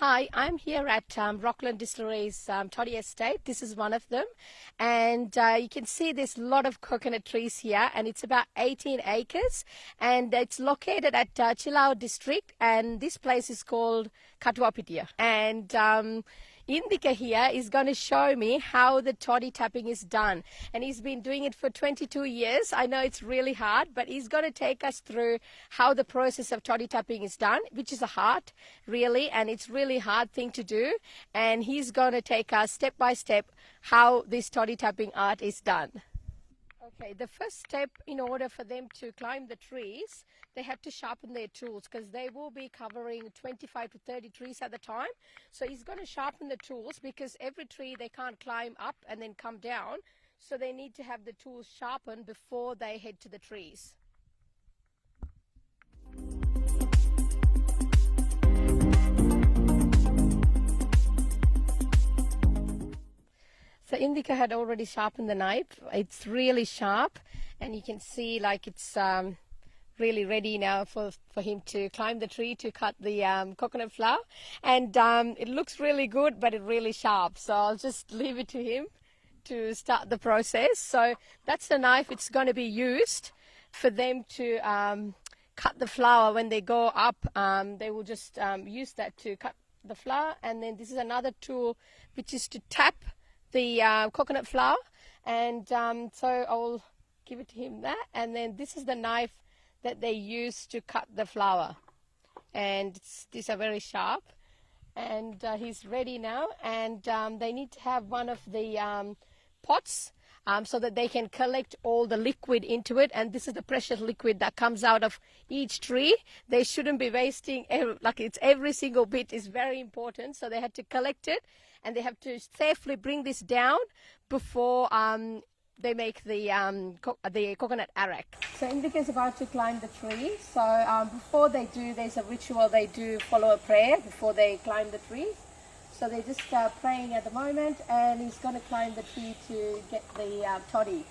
Hi, I'm here at Rockland Distilleries Toddy estate. This is one of them, and you can see there's a lot of coconut trees here, and it's about 18 acres, and it's located at Chilao district, and this place is called Katuapitia. And Indika here is going to show me how the toddy tapping is done, and he's been doing it for 22 years. I know it's really hard, but he's going to take us through how the process of toddy tapping is done, which is a art really, and it's really hard thing to do, and he's going to take us step by step how this toddy tapping art is done. Okay, the first step, in order for them to climb the trees, they have to sharpen their tools because they will be covering 25 to 30 trees at a time. So he's going to sharpen the tools because every tree they can't climb up and then come down. So they need to have the tools sharpened before they head to the trees. So Indika had already sharpened the knife. It's really sharp, and you can see like it's really ready now for him to climb the tree to cut the coconut flower. And it looks really good, but it's really sharp. So I'll just leave it to him to start the process. So that's the knife it's going to be used for them to cut the flower. When they go up, they will just use that to cut the flower. And then this is another tool which is to tap the coconut flower, and so I'll give it to him that. And then this is the knife that they use to cut the flower, and these are very sharp. And he's ready now, and they need to have one of the pots so that they can collect all the liquid into it, and this is the precious liquid that comes out of each tree. They shouldn't be wasting, like it's every single bit is very important, so they had to collect it, and they have to safely bring this down before they make the coconut arrack. So Indika is about to climb the tree. So before they do, there's a ritual. They do follow a prayer before they climb the tree. So they're just praying at the moment, and he's going to climb the tree to get the toddy.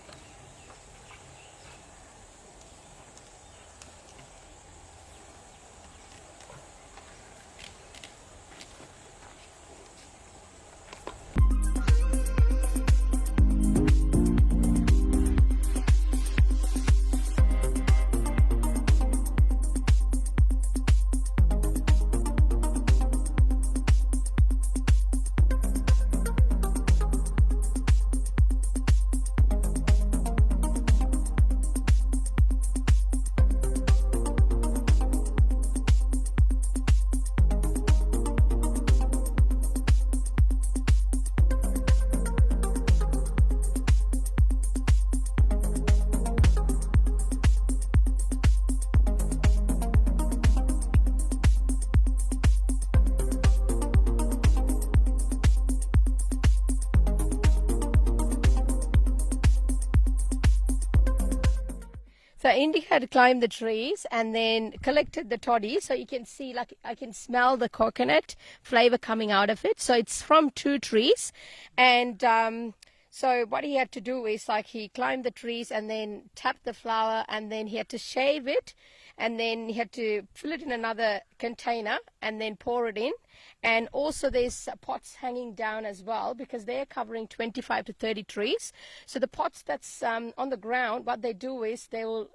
So Indika had climbed the trees and then collected the toddy. So you can see, like, I can smell the coconut flavor coming out of it. So it's from 2 trees. And so what he had to do is, like, he climbed the trees and then tapped the flower, and then he had to shave it, and then he had to fill it in another container and then pour it in. And also there's pots hanging down as well, because they're covering 25 to 30 trees. So the pots that's on the ground, what they do is they will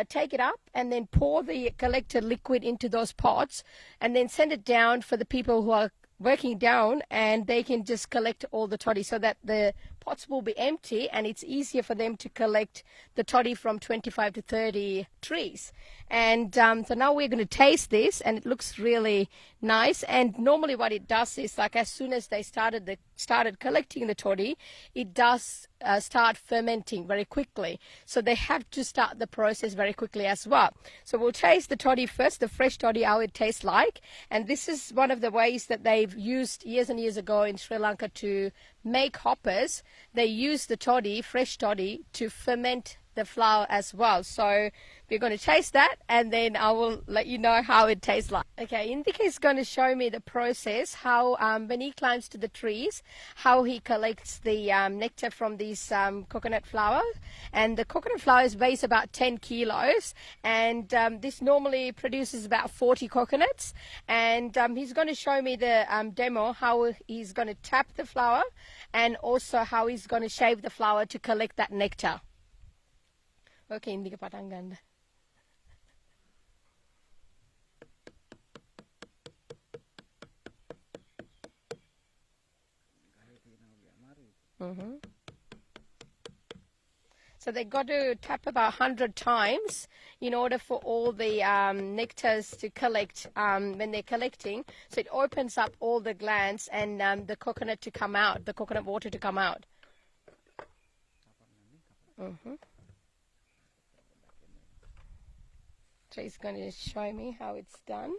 take it up and then pour the collected liquid into those pots, and then send it down for the people who are working down, and they can just collect all the toddy, so that the pots will be empty, and it's easier for them to collect the toddy from 25 to 30 trees. And so now we're going to taste this, and it looks really nice. And normally what it does is, like, as soon as they started collecting the toddy, it does start fermenting very quickly. So they have to start the process very quickly as well. So we'll taste the toddy first, the fresh toddy, how it tastes like. And this is one of the ways that they've used years and years ago in Sri Lanka to make hoppers. They use the toddy, fresh toddy, to ferment the flower as well. So we're going to taste that, and then I will let you know how it tastes like. Okay, Indika is going to show me the process, how when he climbs to the trees, how he collects the nectar from these coconut flowers. And the coconut flowers weighs about 10 kilos, and this normally produces about 40 coconuts. And he's going to show me the demo, how he's going to tap the flower, and also how he's going to shave the flower to collect that nectar. Okay, Indika patang ganda. So they got to tap about 100 times in order for all the nectars to collect when they're collecting. So it opens up all the glands and the coconut to come out, the coconut water to come out. So he's going to show me how it's done.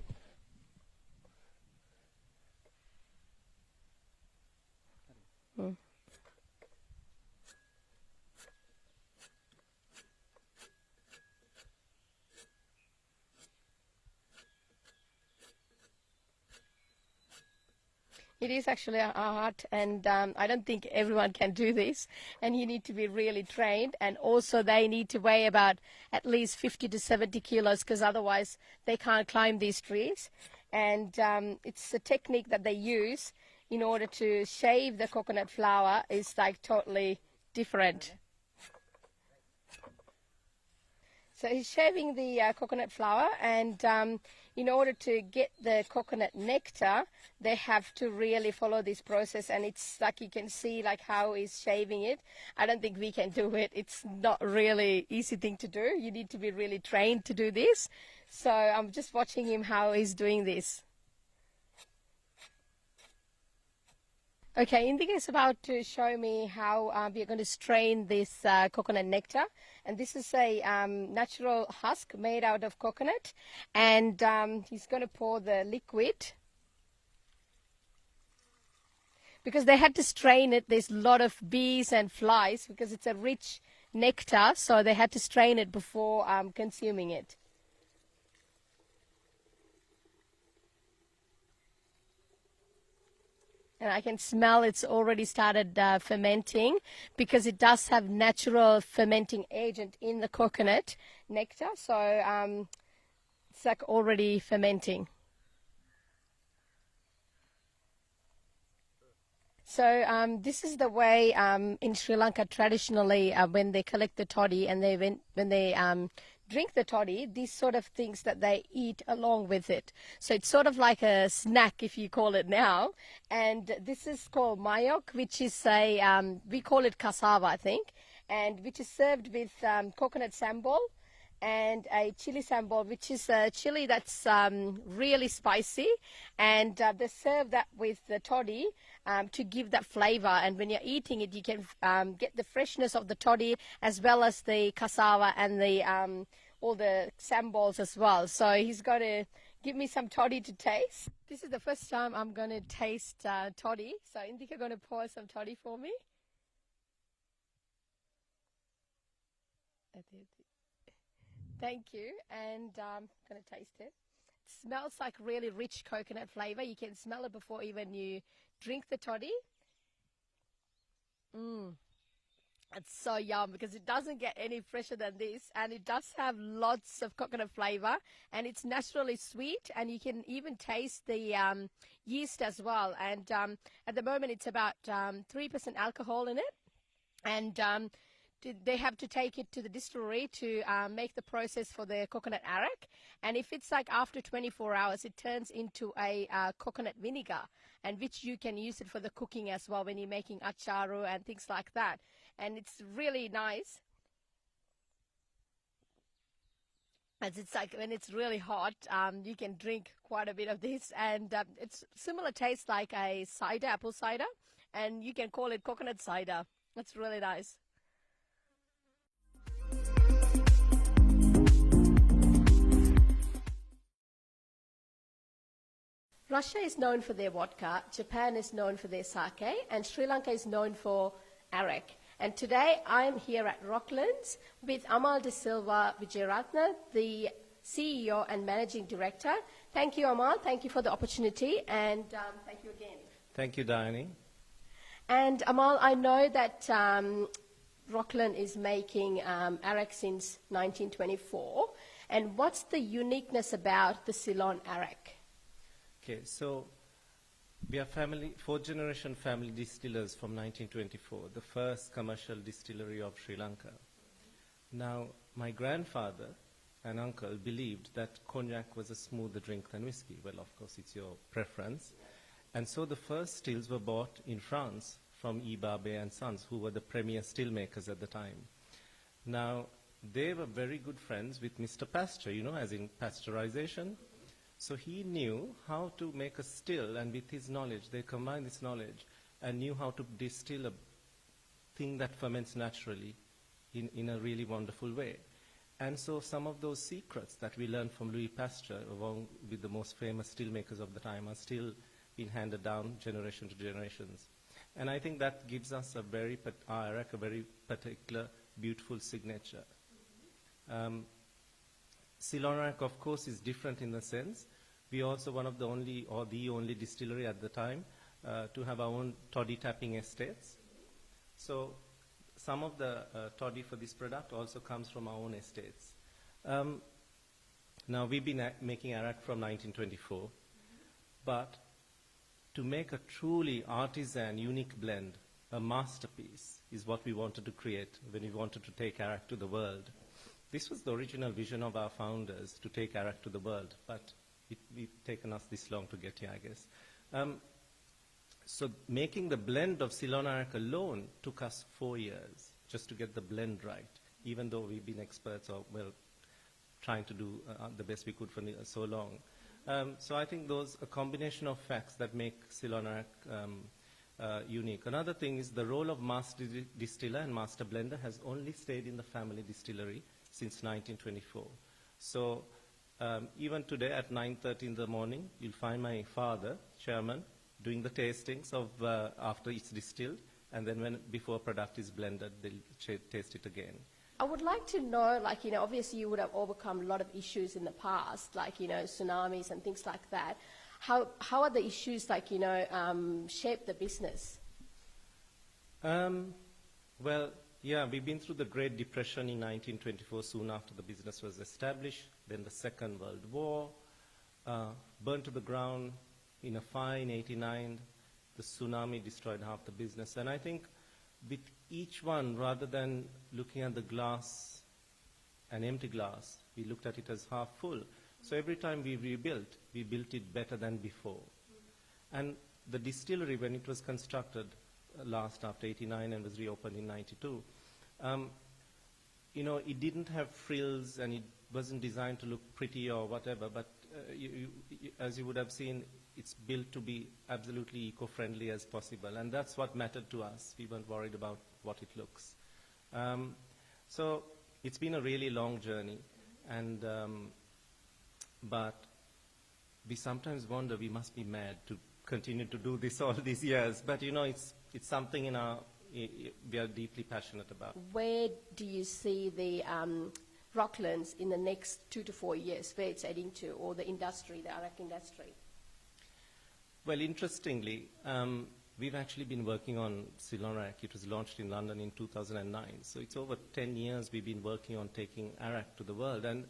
It is actually an art, and I don't think everyone can do this, and you need to be really trained, and also they need to weigh about at least 50 to 70 kilos, because otherwise they can't climb these trees. And it's a technique that they use in order to shave the coconut flower is like totally different. So he's shaving the coconut flower, and in order to get the coconut nectar, they have to really follow this process, and it's like you can see like how he's shaving it. I don't think we can do it. It's not really easy thing to do. You need to be really trained to do this. So I'm just watching him how he's doing this. Okay, Indika is about to show me how we are going to strain this coconut nectar. And this is a natural husk made out of coconut. And he's going to pour the liquid. Because they had to strain it, there's a lot of bees and flies because it's a rich nectar. So they had to strain it before consuming it. And I can smell it's already started fermenting because it does have natural fermenting agent in the coconut nectar. So it's like already fermenting. So this is the way in Sri Lanka traditionally when they collect the toddy and when they drink the toddy, these sort of things that they eat along with it. So it's sort of like a snack, if you call it now. And this is called mayok, which is we call it cassava, I think, and which is served with coconut sambal and a chili sambal, which is a chili that's really spicy. And they serve that with the toddy to give that flavor. And when you're eating it, you can get the freshness of the toddy as well as the cassava and the all the sambals as well. So he's going to give me some toddy to taste. This is the first time I'm going to taste toddy. So Indika going to pour some toddy for me. Thank you. And I'm going to taste it. It smells like really rich coconut flavor. You can smell it before even you drink the toddy. It's so yum because it doesn't get any fresher than this, and it does have lots of coconut flavor, and it's naturally sweet, and you can even taste the yeast as well. And at the moment it's about 3% alcohol in it, and they have to take it to the distillery to make the process for the coconut arrack. And if it's like after 24 hours, it turns into a coconut vinegar, and which you can use it for the cooking as well when you're making acharu and things like that. And it's really nice. As it's like when it's really hot, you can drink quite a bit of this, and it's similar taste like a cider, apple cider, and you can call it coconut cider. It's really nice. Russia is known for their vodka, Japan is known for their sake, and Sri Lanka is known for arrack. And today I am here at Rocklands with Amal De Silva Wijeyeratne, the CEO and Managing Director. Thank you, Amal. Thank you for the opportunity, and thank you again. Thank you, Diane. And Amal, I know that Rockland is making Arrack since 1924. And what's the uniqueness about the Ceylon Arrack? Okay, so we are fourth-generation family distillers from 1924, the first commercial distillery of Sri Lanka. Now, my grandfather and uncle believed that cognac was a smoother drink than whiskey. Well, of course, it's your preference. And so the first stills were bought in France from E. Barbet and Sons, who were the premier still makers at the time. Now, they were very good friends with Mr. Pasteur, as in pasteurization. So he knew how to make a still, and with his knowledge, they combined this knowledge and knew how to distill a thing that ferments naturally in a really wonderful way. And so some of those secrets that we learned from Louis Pasteur, along with the most famous still makers of the time, are still being handed down generation to generations. And I think that gives us a very particular, beautiful signature. Ceylon Arrack, of course, is different in the sense we are also one of the only, or the only distillery at the time to have our own toddy tapping estates. So some of the toddy for this product also comes from our own estates. Now, we've been making Arrack from 1924, but to make a truly artisan, unique blend, a masterpiece, is what we wanted to create when we wanted to take Arrack to the world. This was the original vision of our founders, to take Arrack to the world, but it's taken us this long to get here, I guess. So making the blend of Ceylon Arrack alone took us 4 years just to get the blend right, even though we've been experts or, trying to do the best we could for so long. So I think those a combination of facts that make Ceylon Arrack unique. Another thing is the role of master distiller and master blender has only stayed in the family distillery since 1924. So even today at 9:30 in the morning, you'll find my father, chairman, doing the tastings of after it's distilled, and then before a product is blended, they'll taste it again. I would like to know, obviously you would have overcome a lot of issues in the past, tsunamis and things like that. How are the issues, shaped the business? Yeah, we've been through the Great Depression in 1924, soon after the business was established, then the Second World War, burned to the ground in a fire in 89, the tsunami destroyed half the business. And I think with each one, rather than looking at the glass, an empty glass, we looked at it as half full. So every time we rebuilt, we built it better than before. And the distillery, when it was constructed last after 89 and was reopened in 92, it didn't have frills and it wasn't designed to look pretty or whatever, but as you would have seen, it's built to be absolutely eco-friendly as possible, and that's what mattered to us. We weren't worried about what it looks. So it's been a really long journey, and but we sometimes wonder we must be mad to continue to do this all these years, but it's something we are deeply passionate about. Where do you see the Rocklands in the next 2 to 4 years, where it's heading to, or the industry, the Arrack industry? Well, interestingly, we've actually been working on Ceylon Arrack. It was launched in London in 2009. So it's over 10 years we've been working on taking Arrack to the world. And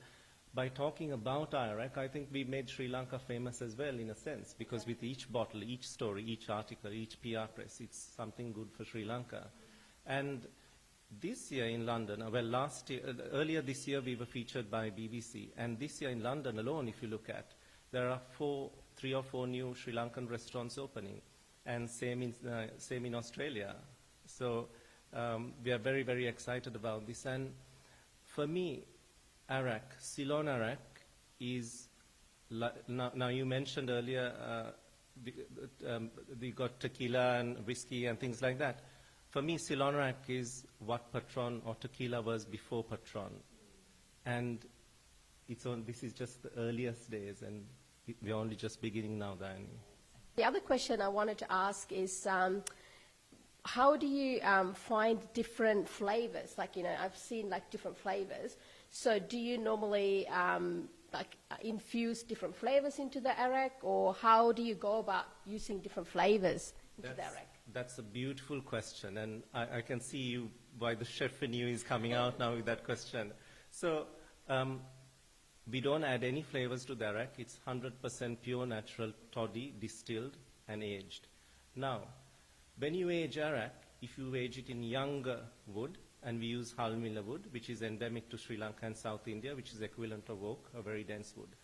by talking about Arrack, I think we made Sri Lanka famous as well, in a sense, because with each bottle, each story, each article, each PR press, it's something good for Sri Lanka. And this year in London, earlier this year we were featured by BBC, and this year in London alone, if you look at, there are 3 or 4 new Sri Lankan restaurants opening, and same in Australia. So we are very, very excited about this. And for me, Arrack, Ceylon Arrack is, now you mentioned earlier, we got tequila and whiskey and things like that. For me, Ceylon Arrack is what Patron or tequila was before Patron. And this is just the earliest days, and we're only just beginning now, Diane. The other question I wanted to ask is, how do you find different flavors? Like, you know, I've seen like different flavors. So do you normally infuse different flavors into the Arrack, or how do you go about using different flavors into the Arrack? That's a beautiful question, and I can see you, why the chef in you is coming out now with that question. So we don't add any flavors to the Arrack. It's 100% pure natural toddy, distilled and aged. Now, when you age Arrack, if you age it in younger wood, and we use Halmila wood, which is endemic to Sri Lanka and South India, which is equivalent of oak, a very dense wood.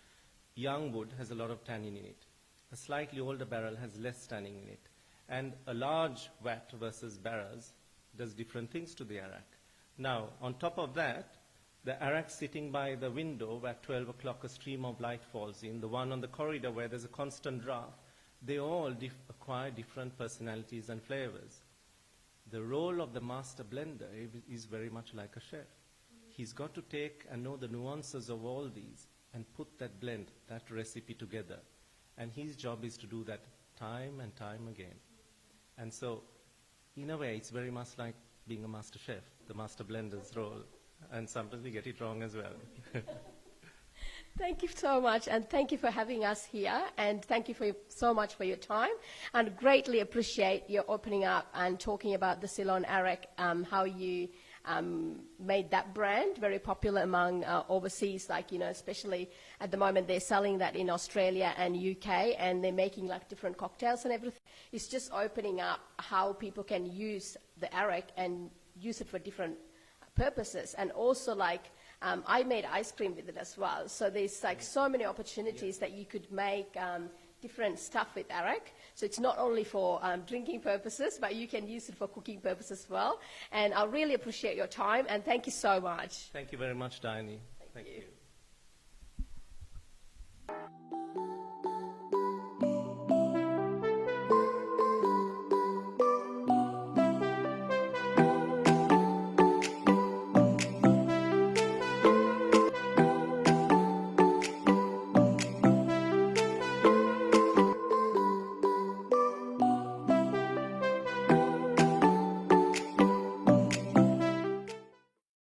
Young wood has a lot of tannin in it. A slightly older barrel has less tannin in it. And a large vat versus barrels does different things to the Arrack. Now, on top of that, the Arrack sitting by the window where 12 o'clock a stream of light falls in, the one on the corridor where there's a constant draft, they all acquire different personalities and flavors. The role of the master blender is very much like a chef. He's got to take and know the nuances of all these and put that blend, that recipe together. And his job is to do that time and time again. And so, in a way, it's very much like being a master chef, the master blender's role. And sometimes we get it wrong as well. Thank you so much, and thank you for having us here, and thank you so much for your time, and greatly appreciate your opening up and talking about the Ceylon Arrack, how you made that brand very popular among overseas, like, you know, especially at the moment they're selling that in Australia and UK, and they're making like different cocktails and everything. It's just opening up how people can use the Arrack and use it for different purposes, and also like I made ice cream with it as well. So there's like so many opportunities that you could make different stuff with Arrack. So it's not only for drinking purposes, but you can use it for cooking purposes as well. And I really appreciate your time, and thank you so much. Thank you very much, Diane. Thank you.